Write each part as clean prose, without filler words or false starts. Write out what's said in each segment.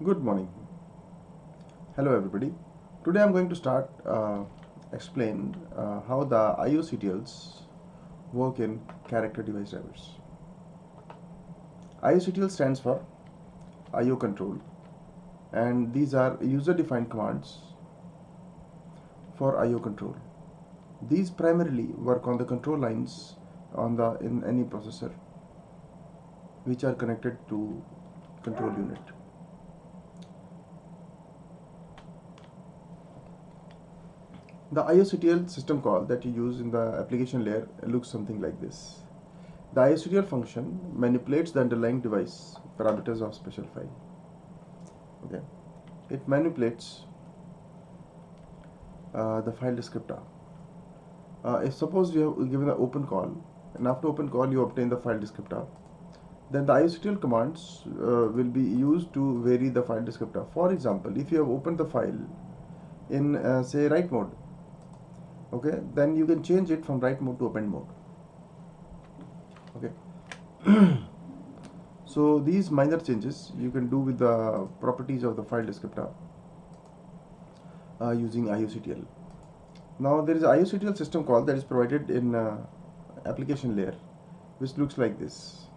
Good morning. Hello, everybody. Today I'm going to start explain how the IOCTLs work in character device drivers. IOCTL stands for IO control, and these are user-defined commands for IO control. These primarily work on the control lines in any processor, which are connected to control unit. The IOCTL system call that you use in the application layer looks something like this. The IOCTL function manipulates the underlying device parameters of special file. Okay, it manipulates the file descriptor. If suppose you have given an open call, and after open call you obtain the file descriptor, then the IOCTL commands will be used to vary the file descriptor. For example, if you have opened the file in say write mode, okay, then you can change it from write mode to append mode. Okay. So these minor changes you can do with the properties of the file descriptor using IOCTL. Now there is a IOCTL system call that is provided in application layer, which looks like this.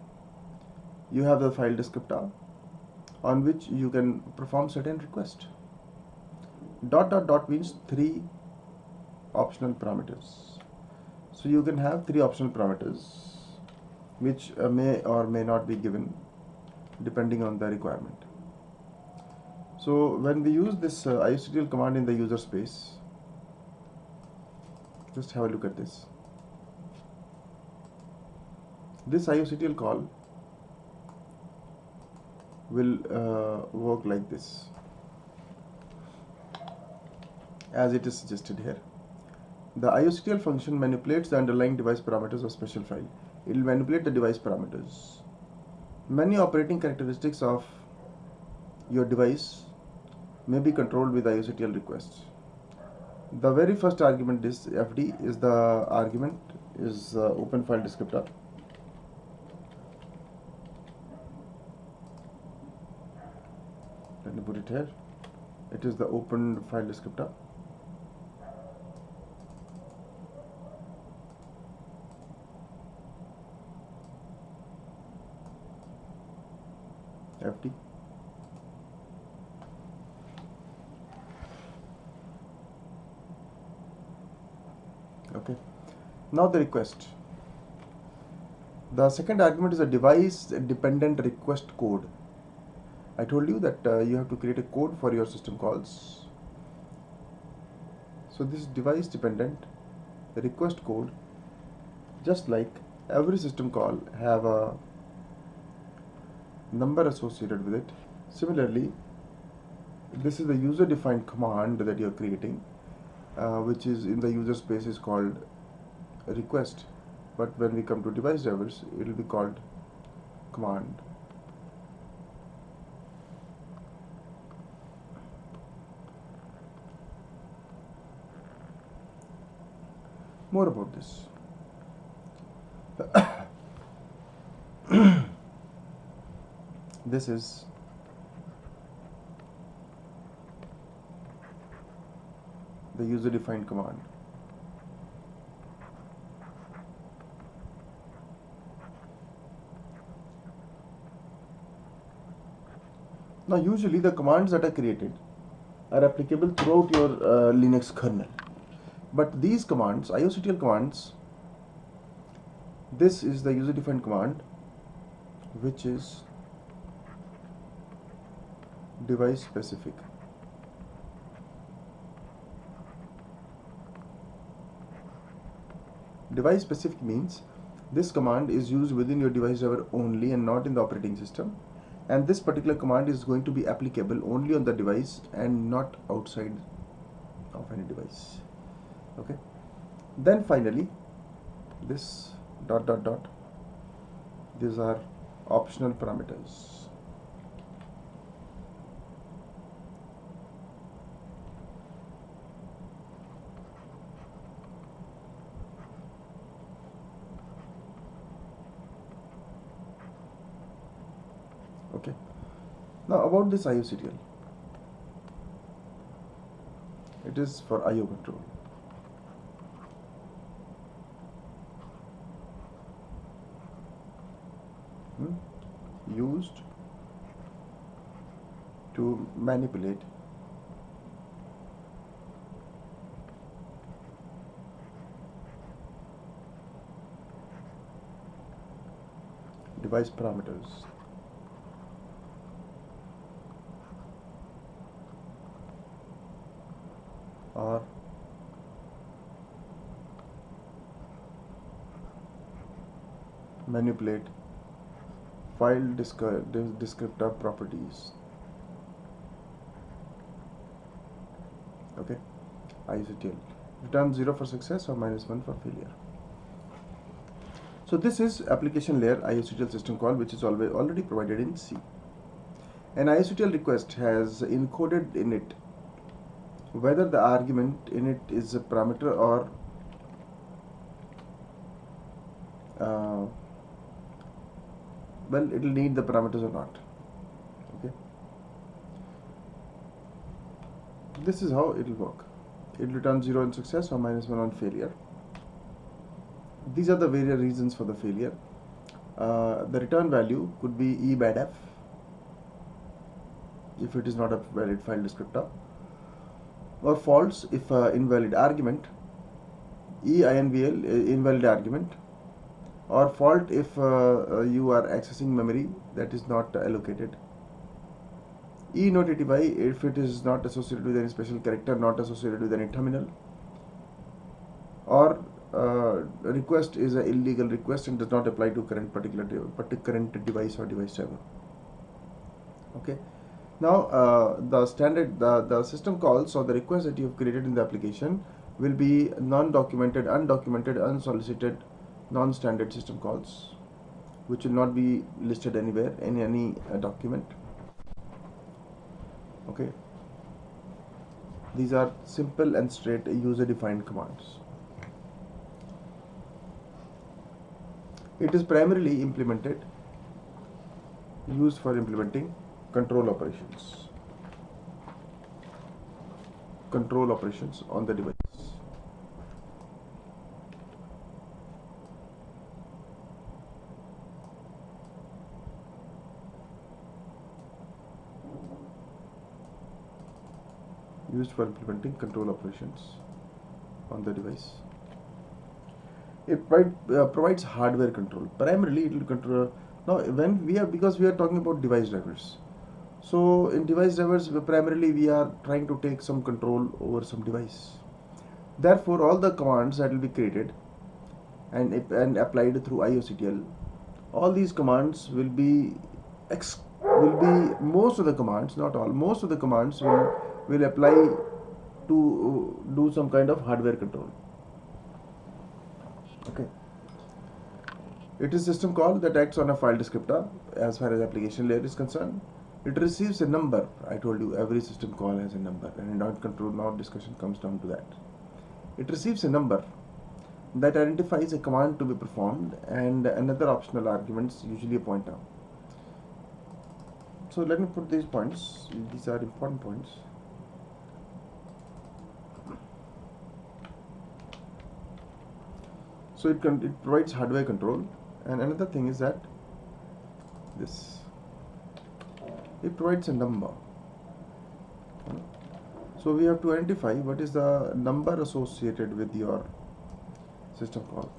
You have the file descriptor on which you can perform certain requests. Dot dot dot means three optional parameters. So you can have three optional parameters which may or may not be given depending on the requirement. So when we use this IOCTL command in the user space, just have a look at this. This IOCTL call will work like this, as it is suggested here. The IOCTL function manipulates the underlying device parameters of special file. It will manipulate the device parameters. Many operating characteristics of your device may be controlled with IOCTL requests. The very first argument, this FD, is the argument is open file descriptor. Let me put it here. It is the open file descriptor. FD. Okay. Now the request. The second argument is a device dependent request code. I told you that you have to create a code for your system calls. So this device dependent request code, just like every system call, have a number associated with it. Similarly, this is the user defined command that you are creating, which is in the user space is called request, but when we come to device drivers it will be called command. More about this. This is the user defined command. Now usually the commands that are created are applicable throughout your Linux kernel, but these commands, IOCTL commands, this is the user defined command, which is device specific. Device specific means this command is used within your device driver only and not in the operating system, and this particular command is going to be applicable only on the device and not outside of any device. Okay. Then finally, this dot dot dot, these are optional parameters. Okay. Now about this IOCTL, it is for IO control. Used to manipulate device parameters or manipulate file descriptor properties. Okay, IOCTL. Return 0 for success or -1 for failure. So this is application layer IOCTL system call, which is already provided in C. An IOCTL request has encoded in it whether the argument in it is a parameter or well, it will need the parameters or not. Okay, this is how it will work. It will return 0 on success or -1 on failure. These are the various reasons for the failure. The return value could be E bad F if it is not a valid file descriptor, or false if invalid argument, EINVL invalid argument, or fault if you are accessing memory that is not allocated, E notatify if it is not associated with any special character, not associated with any terminal, or request is an illegal request and does not apply to current current device or device driver. Okay. Now the system calls or the request that you have created in the application will be non-documented, undocumented, unsolicited, non-standard system calls, which will not be listed anywhere in any document. Okay. These are simple and straight user-defined commands. It is primarily used for implementing control operations on the device. Used for implementing control operations on the device. It provides hardware control. Primarily, it will control. Now, because we are talking about device drivers. So, in device drivers, primarily we are trying to take some control over some device. Therefore, all the commands that will be created and applied through IOCTL, all these commands will be most of the commands, not all, most of the commands will apply to do some kind of hardware control. Okay. It is system call that acts on a file descriptor as far as application layer is concerned. It receives a number. I told you every system call has a number, and in not control now discussion comes down to that. It receives a number that identifies a command to be performed and another optional arguments, usually a pointer. So let me put these points. These are important points. So it provides hardware control, and another thing is that it provides a number. So we have to identify what is the number associated with your system call.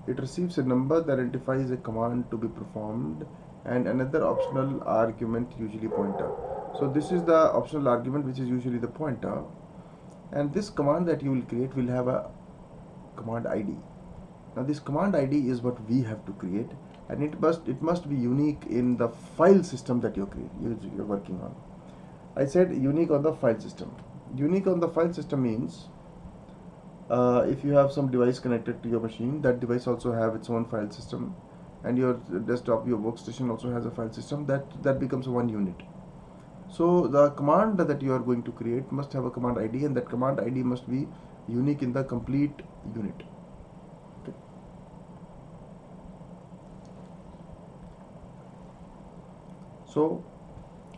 It receives a number that identifies a command to be performed and another optional argument, usually pointer. So this is the optional argument, which is usually the pointer, and this command that you will create will have a command ID. Now this command ID is what we have to create, and it must be unique in the file system that you're working on. I said unique on the file system. Unique on the file system means if you have some device connected to your machine, that device also have its own file system, and your desktop, your workstation also has a file system. That becomes one unit. So the command that you are going to create must have a command ID, and that command ID must be unique in the complete unit. Okay. So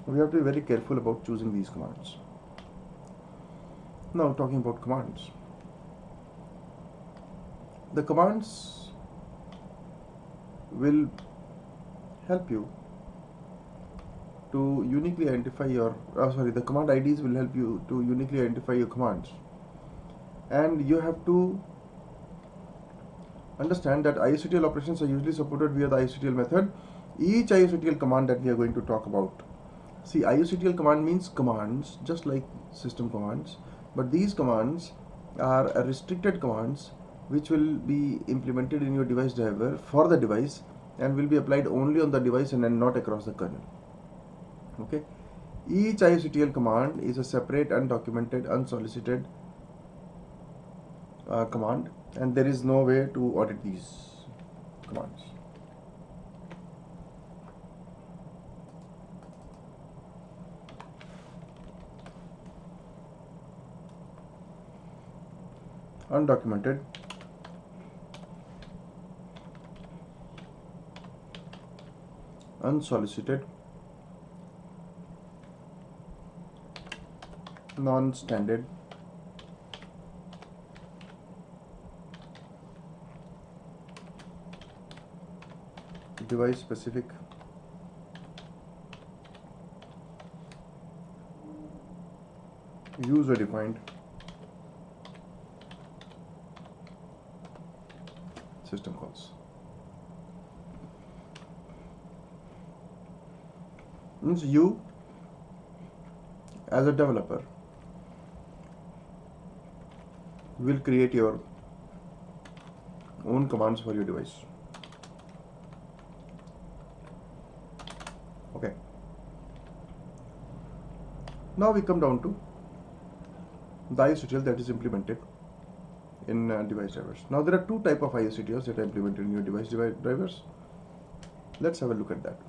We have to be very careful about choosing these commands. Now, talking about commands. The commands will help you to uniquely identify your, the command IDs will help you to uniquely identify your commands. And you have to understand that IOCTL operations are usually supported via the IOCTL method. Each IOCTL command that we are going to talk about. See, IOCTL command means commands, just like system commands, but these commands are restricted commands which will be implemented in your device driver for the device and will be applied only on the device and not across the kernel. Okay. Each IOCTL command is a separate, undocumented, unsolicited command, and there is no way to audit these commands. Undocumented, unsolicited, non-standard, device specific, user defined, system calls. Means you as a developer will create your own commands for your device. Okay. Now we come down to the IOCTL that is implemented in device drivers. Now there are two types of IOCTLs that are implemented in your device drivers. Let's have a look at that.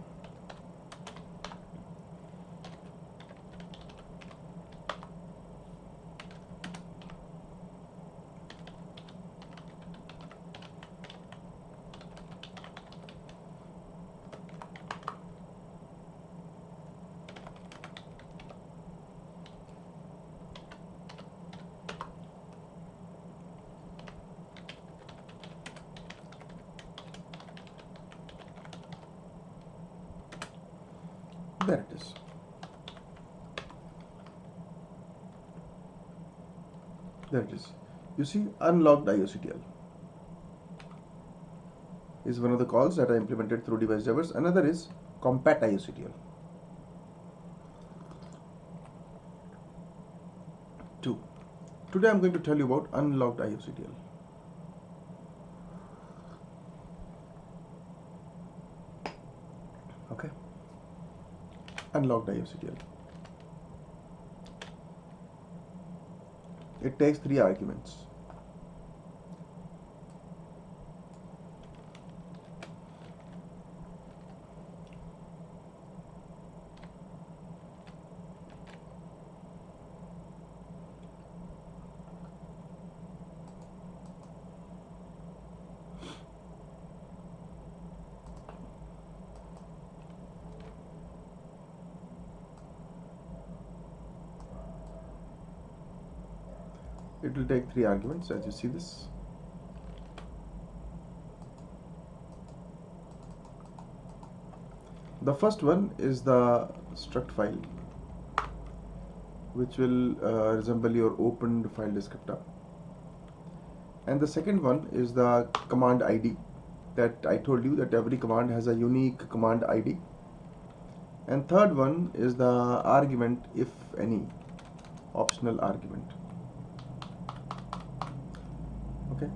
There it is. There it is. You see, unlocked IOCTL is one of the calls that are implemented through device drivers. Another is compat IOCTL. 2. Today I'm going to tell you about unlocked IOCTL. Okay. Unlocked IOCTL. It takes 3 arguments. It will take 3 arguments, as you see this. The first one is the struct file, which will resemble your opened file descriptor. And the second one is the command ID, that I told you that every command has a unique command ID. And third one is the argument, if any, optional argument. Okay.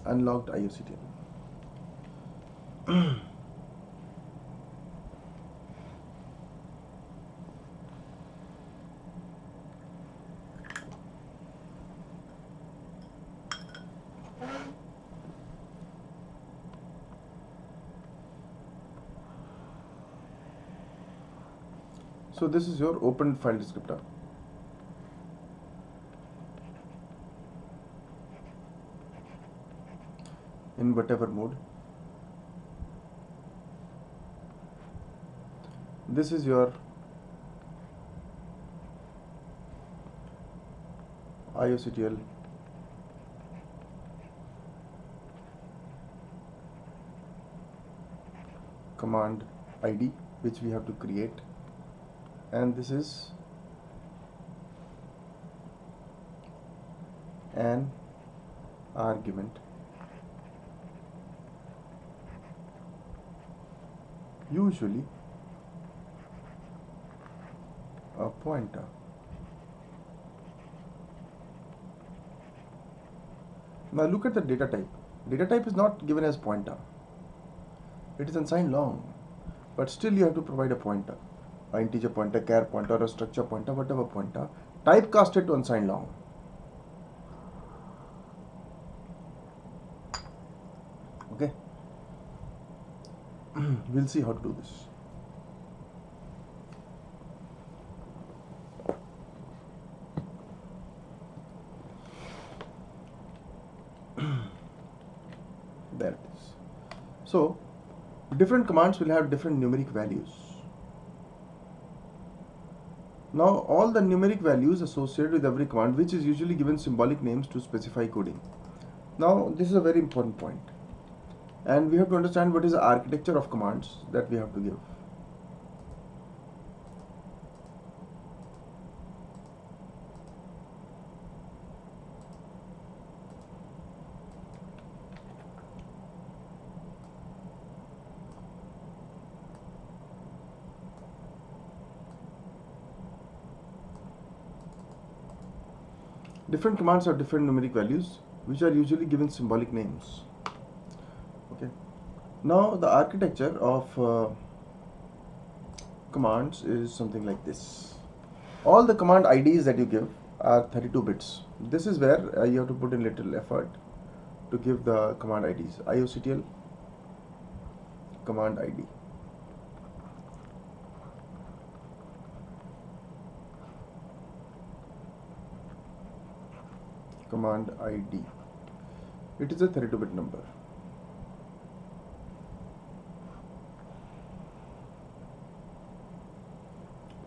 Unlocked IOCTL. So this is your open file descriptor. In whatever mode. This is your IOCTL command ID which we have to create, and this is an argument, usually a pointer. Now look at the data type. Data type is not given as pointer. It is unsigned long, but still you have to provide a pointer, an integer pointer, char pointer, or a structure pointer, whatever pointer, typecasted to unsigned long. Okay. We'll see how to do this. There it is. So different commands will have different numeric values. Now all the numeric values associated with every command, which is usually given symbolic names to specify coding. Now this is a very important point, and we have to understand what is the architecture of commands that we have to give. Different commands have different numeric values, which are usually given symbolic names. Okay. Now the architecture of commands is something like this. All the command IDs that you give are 32 bits. This is where you have to put in little effort to give the command IDs. IOCTL command ID. Command ID. It is a 32-bit number.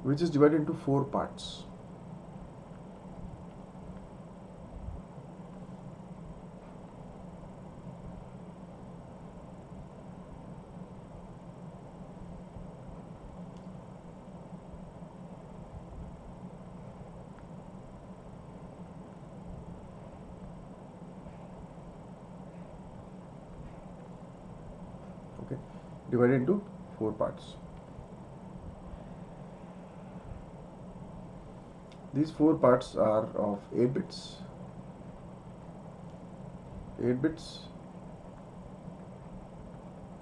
Which is divided into 4 parts. Okay, divided into 4 parts. These 4 parts are of 8 bits,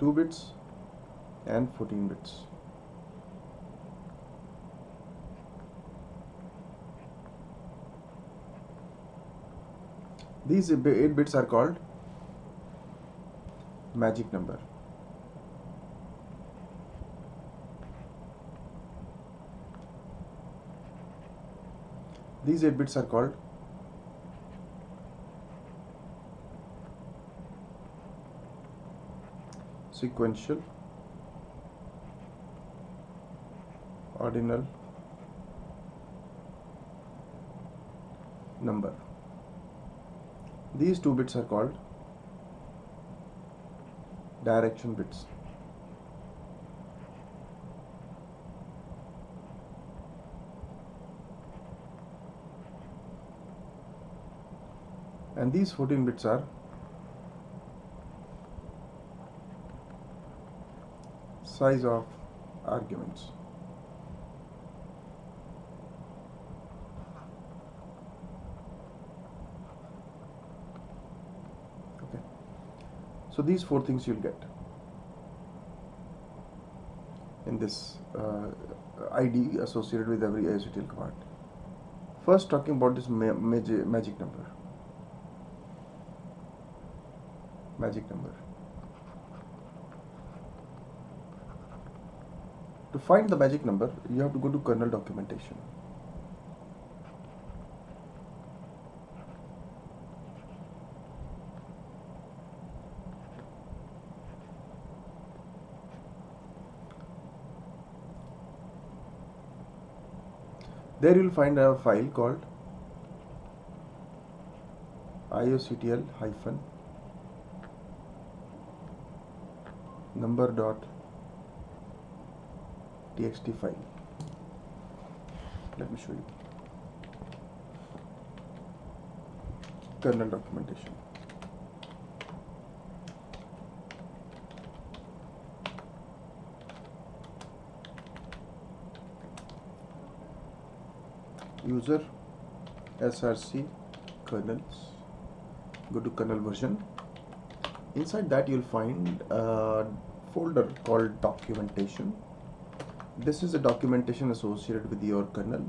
2 bits, and 14 bits. These 8 bits are called magic number. These 8 bits are called sequential, ordinal number. These 2 bits are called direction bits. And these 14 bits are size of arguments. Okay. So these 4 things you'll get in this ID associated with every IOCTL command. First, talking about this magic number. Magic number. To find the magic number, you have to go to kernel documentation. There you will find a file called ioctl hyphen number dot txt file. Let me show you. Kernel documentation. User src kernels. Go to kernel version. Inside that you'll find a folder called documentation. This is the documentation associated with your kernel.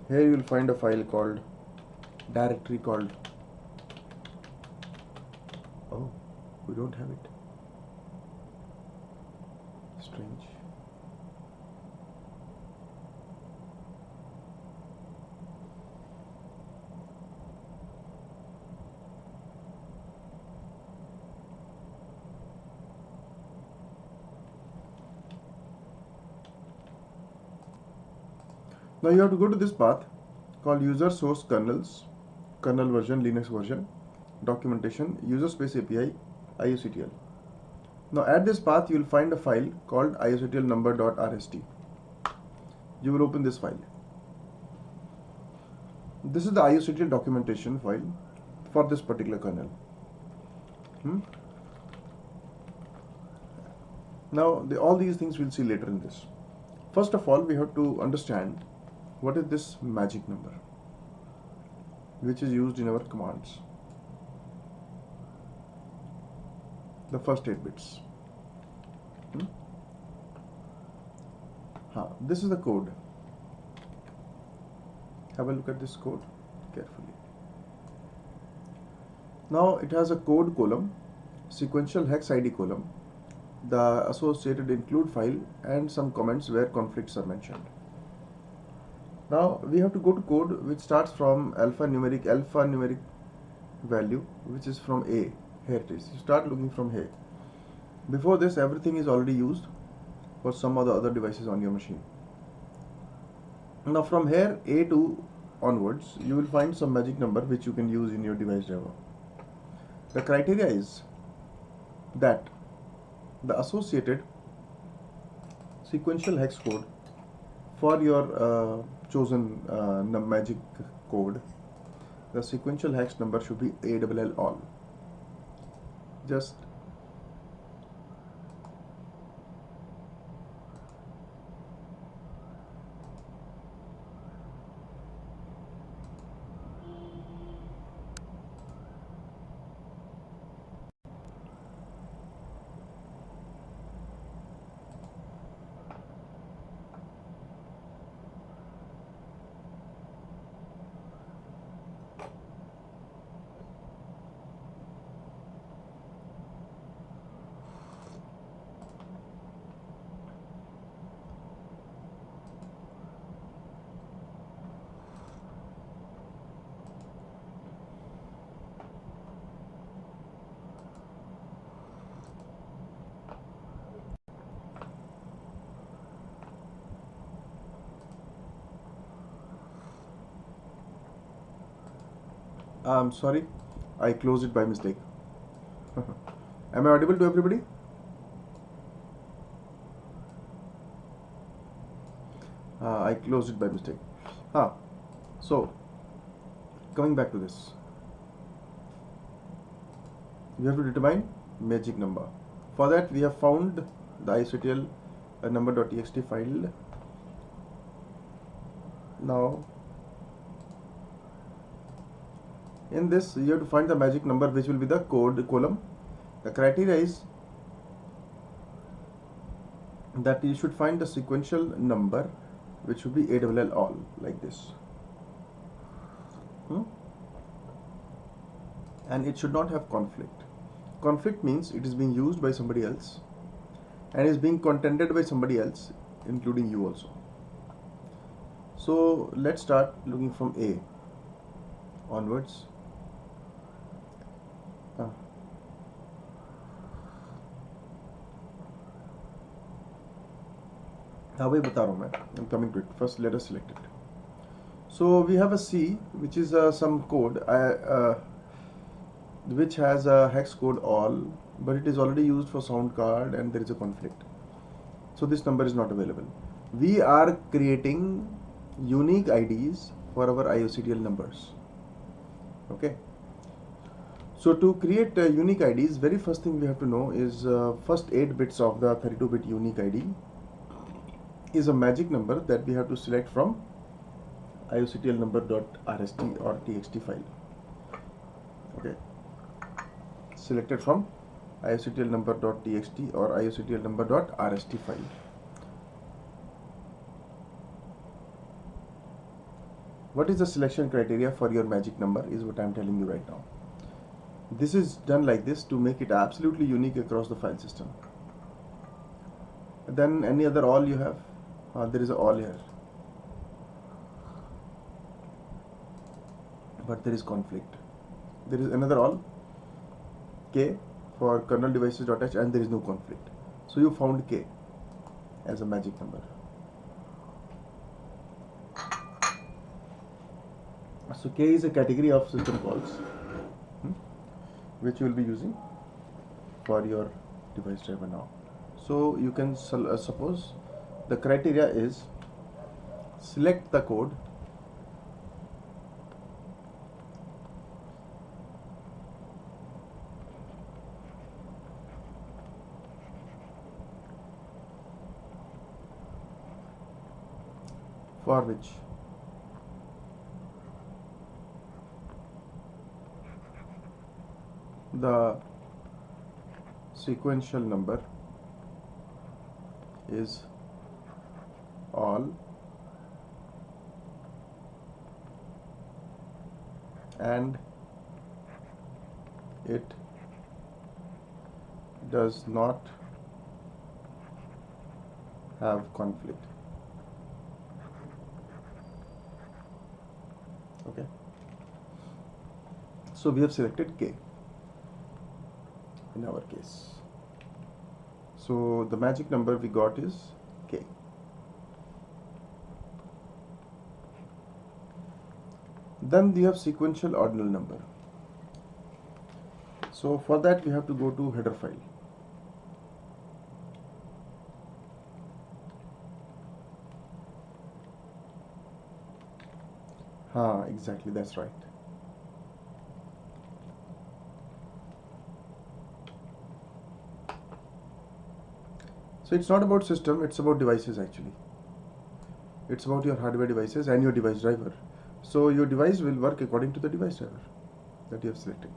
Here you will find a file called directory called, oh, we don't have it. Strange. Now you have to go to this path called user source kernels, kernel version, Linux version, documentation, user space API, ioctl. Now at this path you will find a file called ioctl number.rst. You will open this file. This is the ioctl documentation file for this particular kernel. Now all these things we'll see later in this. First of all, we have to understand what is this magic number which is used in our commands. The first 8 bits. This is the code. Have a look at this code carefully. Now it has a code column, sequential hex ID column, the associated include file, and some comments where conflicts are mentioned. Now we have to go to code which starts from alphanumeric value, which is from A. Here it is. You start looking from here. Before this, everything is already used for some of the other devices on your machine. Now from here A2 onwards, you will find some magic number which you can use in your device driver. The criteria is that the associated sequential hex code for your chosen magic code, the sequential hex number should be ALL all. Just I'm sorry, I closed it by mistake. Am I audible to everybody? I closed it by mistake. So coming back to this, we have to determine magic number. For that, we have found the ioctl number.txt file. Now in this, you have to find the magic number which will be the code column. The criteria is that you should find the sequential number which should be ALL all, like this. And it should not have conflict. Conflict means it is being used by somebody else and is being contended by somebody else, including you also. So let's start looking from A onwards. हाँ वही बता रहा हूँ मैं. I'm coming to it. First let us select it. So we have a C which is some code which has a hex code all, but it is already used for sound card and there is a conflict. So this number is not available. We are creating unique IDs for our IOCDL numbers. Okay. So to create unique IDs, very first thing we have to know is first 8 bits of the 32-bit unique ID is a magic number that we have to select from IOCTL number.rst or txt file. Okay, selected from IOCTL number.txt or IOCTL number.rst file. What is the selection criteria for your magic number is what I am telling you right now. This is done like this to make it absolutely unique across the file system. Then any other all you have? There is a all here, but there is conflict. There is another all, K for kernel devices.h, and there is no conflict. So you found K as a magic number. So K is a category of system calls which you will be using for your device driver now. So you can suppose the criteria is select the code, for which the sequential number is all and it does not have conflict. Okay, so we have selected K in our case. So the magic number we got is K. Then we have sequential ordinal number. So for that we have to go to header file. Exactly, that's right. So it's not about system, it's about devices actually. It's about your hardware devices and your device driver. So your device will work according to the device driver that you have selected.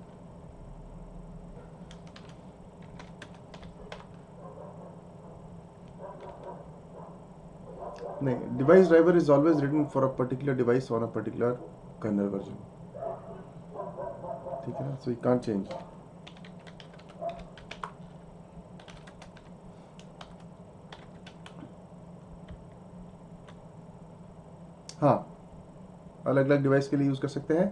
No, device driver is always written for a particular device on a particular kernel version. Okay, so you can't change. हाँ, अलग अलग device के लिए use कर सकते हैं.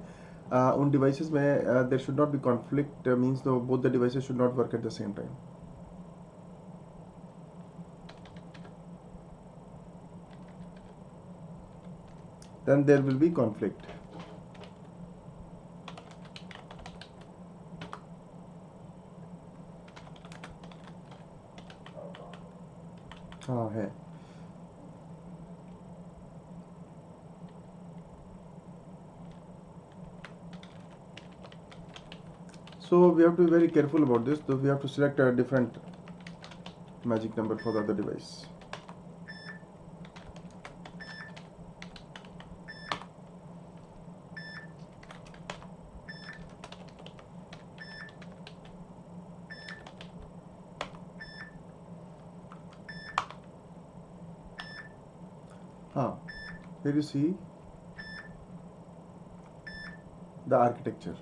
उन devices में there should not be conflict, means both the devices should not work at the same time. Then there will be conflict. हाँ है. So we have to be very careful about this. So we have to select a different magic number for the other device. Here you see the architecture.